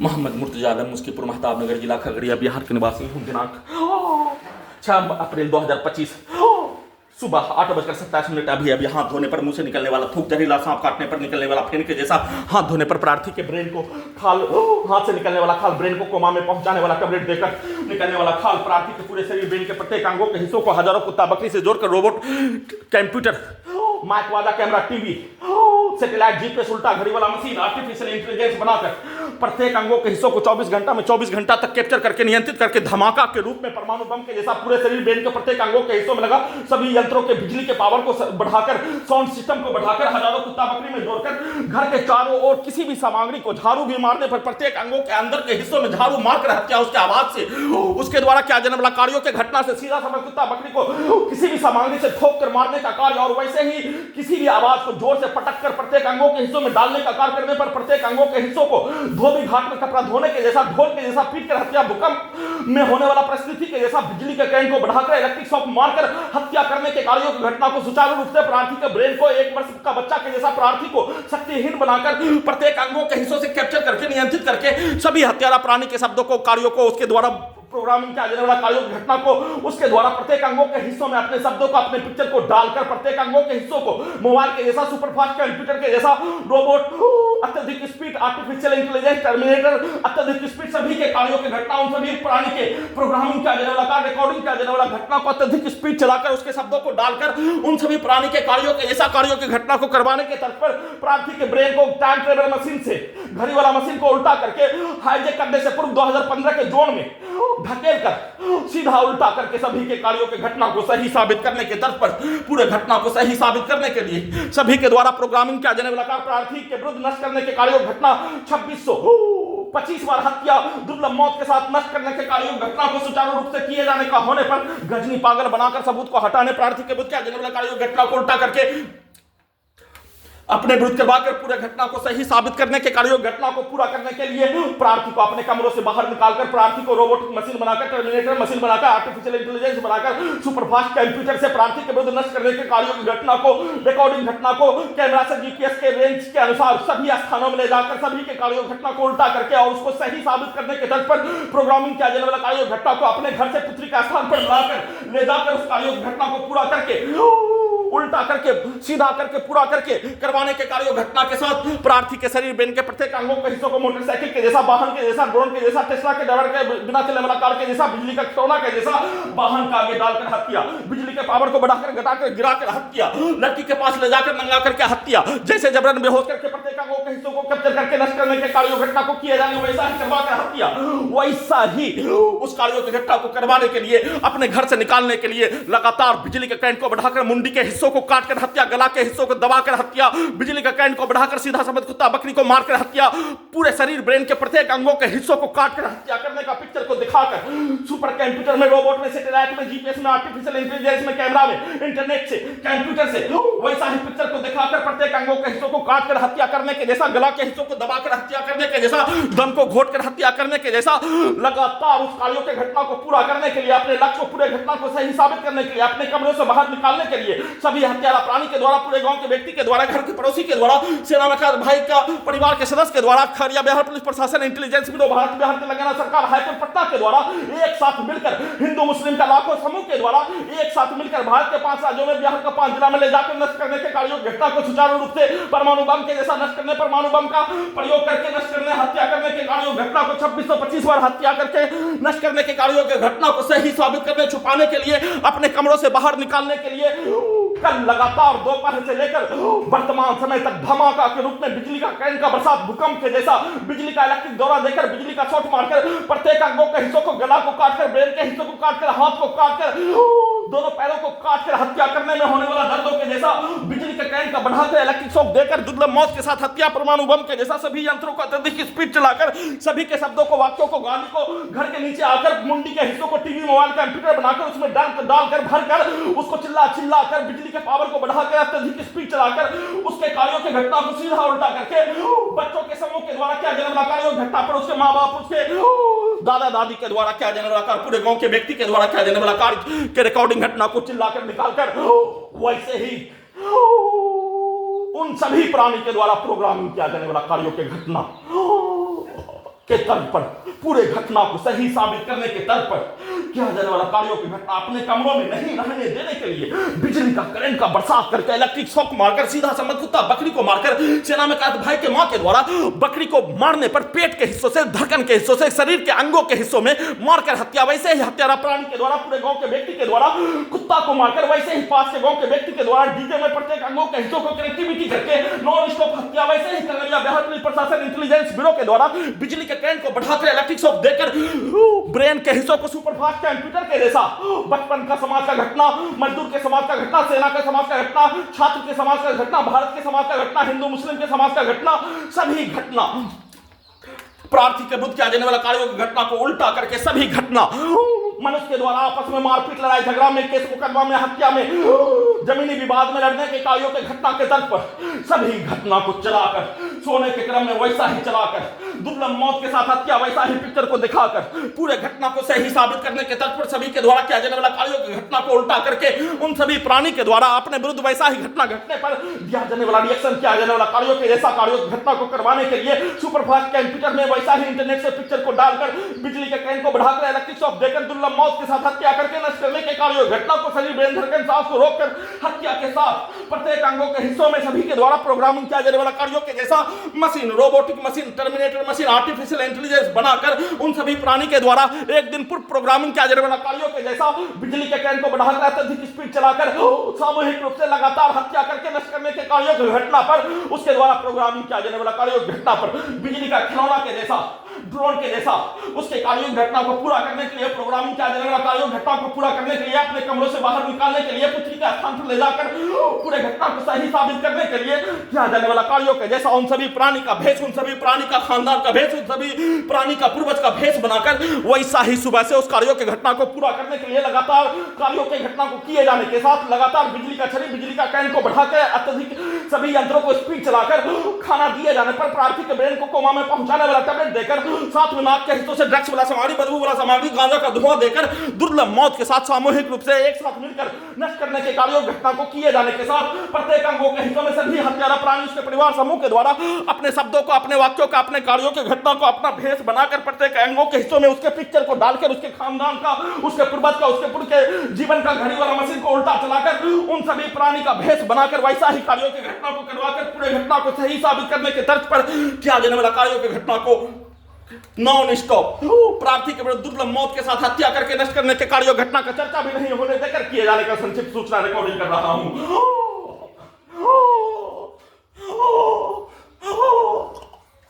मोहम्मद मुर्तजा आलम मुस्कीपुर महताब नगर जिला खगड़िया बिहार के निवासी हूँ। दिनांक 6 अप्रैल 2025 सुबह 8:27 अभी हाथ धोने पर मुंह से निकलने वाला थूक, जहरीला सांप काटने पर निकलने वाला फेन के जैसा, हाथ धोने पर प्रार्थी के ब्रेन को खाल, हाथ से निकलने वाला खाल ब्रेन को कोमा में पहुंचाने वाला, टैबलेट देकर निकलने वाला खाल, प्रार्थी के पूरे शरीर ब्रेन के प्रत्येक अंगों के हिस्सों को हजारों कुत्ता बकरी से जोड़कर रोबोट, कंप्यूटर, माइक वाला कैमरा, टीवी, सैटेलाइट, जीपीएस, उल्टा घड़ी वाला मशीन, आर्टिफिशियल इंटेलिजेंस बनाकर प्रत्येक अंगों के हिस्सों को 24 घंटा में 24 घंटा तक कैप्चर करके नियंत्रित करके धमाका के रूप में परमाणु बम के जैसा पूरे शरीर ब्रेन के प्रत्येक अंगों के हिस्सों में लगा सभी यंत्रों के बिजली के पावर को बढ़ाकर, साउंड सिस्टम को बढ़ाकर, हजारों कुत्ता बकरी में जोड़कर घर के चारों ओर किसी भी सामग्री को झाड़ू भी मारने पर प्रत्येक अंगों के अंदर के हिस्सों में झाड़ू मारकर हत्या उसके आवाज से, उसके द्वारा क्या जन्म कार्यों के घटना से सीधा समय कुत्ता बकरी को किसी भी सामग्री से ठोक कर मारने का कार्य, और वैसे ही किसी भी आवाज को जोर से पटक कर प्रत्येक अंगों के हिस्सों में डालने का कार्य करने पर प्रत्येक अंगों के हिस्सों को धोबी घाट में कपड़ा धोने के जैसा, ढोल के जैसा पीट कर हत्या, भूकंप में होने वाला परिस्थिति के जैसा बिजली के करंट को बढ़ाकर इलेक्ट्रिक शॉक मारकर हत्या करने के कार्यों की घटना को सुचारू रूप से प्रार्थी के ब्रेन को 1 वर्ष का बच्चा के जैसा प्रार्थी को शक्तिहीन बनाकर प्रत्येक अंगों के हिस्सों से कैप्चर करके नियंत्रित करके सभी हत्यारा प्राणी के शब्दों को, कार्यों को, उसके द्वारा प्रोग्रामिंग किया जाने वाला कार्यों की घटना को उसके द्वारा प्रत्येक अंगों के हिस्सों में अपने शब्दों को, अपने पिक्चर को डालकर प्रत्येक अंगों के हिस्सों को मोबाइल के जैसा, सुपरफास्ट कंप्यूटर के जैसा, रोबोट, अत्यधिक स्पीड, आर्टिफिशियल इंटेलिजेंस, टर्मिनेटर, अत्यधिक स्पीड, सभी के कार्यों की घटना, उन सभी प्राणी के प्रोग्रामिंग किया जाने वाला कार्य, रिकॉर्डिंग किया जाने वाला घटना को अत्यधिक स्पीड चलाकर उसके शब्दों को डालकर उन सभी प्राणी के कार्यों के जैसा कार्यों की घटना को करवाने के तर्क पर प्रार्थी के ब्रेन को टाइम ट्रेवल मशीन से, घड़ी वाला मशीन को उल्टा करके हाईजैक करने से पूर्व 2015 के जोन में धकेल कर सीधा उल्टा करके सभी के कार्यों के घटना को सही साबित करने के तर्क पर पूरे घटना को सही साबित करने के लिए सभी के द्वारा प्रोग्रामिंग किया जाने वाला प्रार्थी के विरुद्ध नष्ट करने के कार्यों घटना 2625 बार हत्या, दुर्लभ मौत के साथ नष्ट करने के कार्यों घटना को सुचारू रूप से किए जाने का होने पर गजनी पागल बनाकर सबूत को हटाने, प्रार्थी के विरुद्ध किया जाने वाला कार्यों घटना को उल्टा करके अपने विरुद्ध करवाकर पूरे घटना को सही साबित करने के कार्यों घटना को पूरा करने के लिए प्रार्थी को अपने कमरों से बाहर निकालकर प्रार्थी को रोबोटिक मशीन बनाकर, टर्मिनेटर मशीन बनाकर, आर्टिफिशियल इंटेलिजेंस बनाकर, सुपरफास्ट कंप्यूटर से प्रार्थी के विरुद्ध नष्ट करने के कार्यों की घटना को, रिकॉर्डिंग घटना को कैमरा से जीपीएस के रेंज के अनुसार सभी स्थानों में ले जाकर सभी के कार्यों घटना को उल्टा करके और उसको सही साबित करने के तर्क पर प्रोग्रामिंग किया जाने वाला कार्यों घटना को अपने घर से पुत्री का स्थान पर लाकर ले जाकर उस कार्यों घटना को पूरा करके, उल्टा करके, सीधा करके, पूरा करके करवाने के कार्यों घटना के साथ प्रार्थी के शरीर ब्रेन के प्रत्येक अंगों के हिस्सों को मोटरसाइकिल के जैसा, वाहन के जैसा, ड्रोन के जैसा, टेस्ला के ड्राइवर के बिना चलने वाला कार के जैसा, बिजली का खिलौना के जैसा वाहन का आगे डालकर हत्या, बिजली के पावर को बढ़ाकर, घटाकर, गिराकर हत्या, लड़की के पास ले जाकर नंगा करके हत्या, जैसे जबरन बेहोश करके प्रत्येक अंगों के हिस्सों को कैप्चर करके नष्ट करने के कार्यों घटना को किया जाने वैसा ही करवाकर हत्या, वैसा ही उस कार्यों की घटना को करवाने के लिए अपने घर से निकालने के लिए लगातार बिजली के करंट को बढ़ाकर मुंडी के हिस्सों को काटकर हत्या, गला के हिस्सों को दबाकर हत्या, बिजली का करंट को बढ़ाकर सीधा समेत कुत्ता बकरी को मारकर हत्या, पूरे शरीर ब्रेन के प्रत्येक अंगों के हिस्सों को काटकर हत्या करने का पिक्चर को दिखाकर सुपर कंप्यूटर में, रोबोट में, सैटेलाइट में, जीपीएस में, आर्टिफिशियल इंटेलिजेंस में, कैमरा में, इंटरनेट से, कंप्यूटर से वैसा ही पिक्चर को दिखाकर प्रत्येक अंगों के हिस्सों को काटकर हत्या करने के जैसा, गला के हिस्सों को दबाकर हत्या करने के जैसा, दम को घोटकर हत्या करने के जैसा लगातार उस कार्यों के घटना को पूरा करने के लिए, अपने लक्ष्य को, पूरे घटना को सही साबित करने के लिए, अपने कमरों से बाहर निकालने के लिए सभी हत्यारा प्राणी के द्वारा, पूरे गांव के व्यक्ति के द्वारा, घर के पड़ोसी के द्वारा, सेना में भाई का परिवार के सदस्य के द्वारा, खरिया बिहार पुलिस प्रशासन, इंटेलिजेंस ब्यूरो, भारत बिहार तेलंगाना सरकार, हाईकोर्ट पटना के द्वारा एक साथ मिलकर हिंदू मुस्लिम का लाखों समूह के द्वारा एक साथ मिलकर भारत के 5 राज्यों में, बिहार का 5 जिला में ले जाकर नष्ट करने के कार्यों घटना को सुचारू रूप से परमाणु बम के जैसा नष्ट करने, परमाणु बम का प्रयोग करके नष्ट करने, हत्या करने के कार्यों घटना को 2625 बार हत्या करके नष्ट करने के कार्यों के घटना को सही साबित करने, छुपाने के लिए, अपने कमरों से बाहर निकालने के लिए कल लगातार दोपहर से लेकर वर्तमान समय तक धमाका के रूप में बिजली का करंट का बरसात, भूकंप के जैसा, बिजली का इलेक्ट्रिक दौरा देकर, बिजली का शॉट मारकर प्रत्येक अंगों के हिस्सों को, गला को काटकर, ब्रेन के हिस्सों को काटकर, हाथ को काटकर, दोनों पैरों को काटकर हत्या करने में होने वाला दर्दों के जैसा, बिजली के करंट का बढ़ाकर इलेक्ट्रिक शॉक देकर दुर्लभ मौत के साथ हत्या, परमाणु बम के जैसा सभी यंत्रों को अत्यधिक स्पीड चलाकर सभी के शब्दों को, वाक्यों को, गाली को घर के नीचे आकर मुंडी के हिस्सों को टीवी, मोबाइल, कंप्यूटर बनाकर उसमें डालकर भरकर उसको चिल्ला कर बिजली के पावर को बढ़ाकर अत्यधिक स्पीड चलाकर उसके कार्यों के घटना को सीधा उल्टा करके बच्चों के समूह के द्वारा क्या जन्म कार्यों घटना पर उसके माँ बाप, उसके दादा दादी के द्वारा क्या जन्म कार्य, पूरे गांव के व्यक्ति के द्वारा क्या जन्म कार्य के रिकॉर्डिंग घटना को चिल्लाकर निकालकर वैसे ही उन सभी प्राणी के द्वारा प्रोग्रामिंग किया जाने वाला कार्यों के घटना के तर्क पर, पूरे घटना को सही साबित करने के तर्क पर किया जाने वाला कार्यों की घटना अपने कमरों में नहीं रहने देने के लिए बिजली का करंट का बरसात करके, इलेक्ट्रिक शॉक मारकर, सीधा समझ कुत्ता बकरी को मारकर, सेना में कहते भाई के मां के द्वारा बकरी को मारने पर पेट के हिस्सों से, धड़कन के हिस्सों से, शरीर के अंगों के हिस्सों में मारकर हत्या। वैसे ही हत्यारा प्राणी के द्वारा पूरे गांव के व्यक्ति के द्वारा कुत्ता को मारकर, वैसे ही पास के गांव के व्यक्ति के द्वारा डीजे में प्रत्येक अंगों के हिस्सों को कनेक्टिविटी करके नॉन स्टॉप हत्या। वैसे ही खगड़िया बिहार पुलिस प्रशासन इंटेलिजेंस ब्यूरो के द्वारा बिजली के करंट को बढ़ाकर, इलेक्ट्रिक शॉक देकर ब्रेन के हिस्सों को सुपरफास्ट कंप्यूटर के जैसा बचपन का समाज का घटना, मजदूर के समाज का घटना, सेना के समाज का घटना, छात्र के समाज का घटना, भारत के समाज का घटना, हिंदू मुस्लिम के समाज का घटना, सभी घटना प्रार्थी के बुद्ध किया जाने वाला कार्यों की घटना को उल्टा करके सभी घटना मनुष्य के द्वारा आपस में मारपीट, लड़ाई झगड़ा में, केस मुकदमा में, हत्या में, जमीनी विवाद में लड़ने के कार्यों के घटना के तर्क पर सभी घटना को चलाकर, सोने के क्रम में वैसा ही चलाकर, दुर्लभ मौत के साथ हत्या वैसा ही पिक्चर को दिखाकर, पूरे घटना को सही साबित करने के तर्क पर सभी के द्वारा किया जाने वाला कार्यों की घटना को उल्टा करके उन सभी प्राणी के द्वारा अपने विरुद्ध वैसा ही घटना घटने पर दिया जाने वाला रिएक्शन, किया जाने वाला कार्यों के जैसा कार्यों की घटना को करवाने के लिए सुपरफास्ट कंप्यूटर में वैसा ही इंटरनेट से पिक्चर को डालकर, बिजली के करंट को बढ़ाकर, इलेक्ट्रिक शॉक देकर, दुर्लभ मौत के साथ हत्या करके नष्ट करने के कार्यों घटना को शरीर, ब्रेन, धड़कन, सांस को रोककर हत्या के साथ प्रत्येक अंगों के हिस्सों में सभी के द्वारा प्रोग्रामिंग किया जाने वाला कार्यों के जैसा machine, robotic machine, terminator machine, artificial intelligence बनाकर उन सभी प्राणी के द्वारा एक दिन पूर्व प्रोग्रामिंग किया जाने वाला कार्यों के जैसा बिजली के करंट को बढ़ाकर अत्यधिक स्पीड चलाकर सामूहिक रूप से लगातार हत्या करके नष्ट करने के कार्यों की घटना पर, उसके द्वारा प्रोग्रामिंग किया जाने वाला कार्यों की घटना पर बिजली का खिलौना के जैसा, ड्रोन के जैसा उसके कार्यों की घटना को पूरा करने के लिए, प्रोग्रामिंग किया जाने वाला कार्यों घटना को पूरा करने के लिए, अपने कमरों से बाहर निकालने के लिए, पृथ्वी के स्थान पर ले जाकर पूरे घटना को सही साबित करने के लिए किया जाने वाला कार्यों के जैसा उन सभी प्राणी का भेष, उन सभी प्राणी का खानदान का भेष, उन सभी प्राणी का पूर्वज का भेष बनाकर वैसा ही सुबह से उस कार्यों की घटना को पूरा करने के लिए लगातार कार्यों की घटना को किए जाने के साथ लगातार बिजली का छड़ी, बिजली का करंट को बढ़ाकर अत्यधिक सभी यंत्रों को स्पीड चलाकर खाना दिए जाने पर प्रार्थी के ब्रेन को कोमा में पहुंचाने वाला टैबलेट देकर, साथ में नाक के हिस्सों से ड्रग्स वाला सामग्री, बदबू वाला सामग्री, गांजा का धुआं देकर दुर्लभ मौत के साथ सामूहिक रूप से एक साथ मिलकर नष्ट करने के कार्यों घटना को किए जाने के साथ प्रत्येक अंगों के हिस्सों में सभी हत्यारा प्राणी उसके परिवार समूह के द्वारा अपने शब्दों को, अपने वाक्यों का, अपने कार्यों के घटना को अपना भेष बनाकर प्रत्येक अंगों के हिस्सों में उसके पिक्चर को डालकर उसके खानदान का, उसके पूर्वज का, उसके पूर्व के जीवन का घड़ी वाला मशीन को उल्टा चलाकर उन सभी प्राणी का भेष बनाकर वैसा ही कार्यों की घटना को करवाकर पूरे घटना को सही साबित करने के तर्क पर किया जाने वाला कार्यों की घटना को नॉन स्टॉप प्रार्थी के विरुद्ध दुर्लभ मौत के साथ हत्या करके नष्ट करने के कार्यों घटना का चर्चा भी नहीं होने देकर किए जाने का संक्षिप्त सूचना रिकॉर्डिंग कर रहा हूं।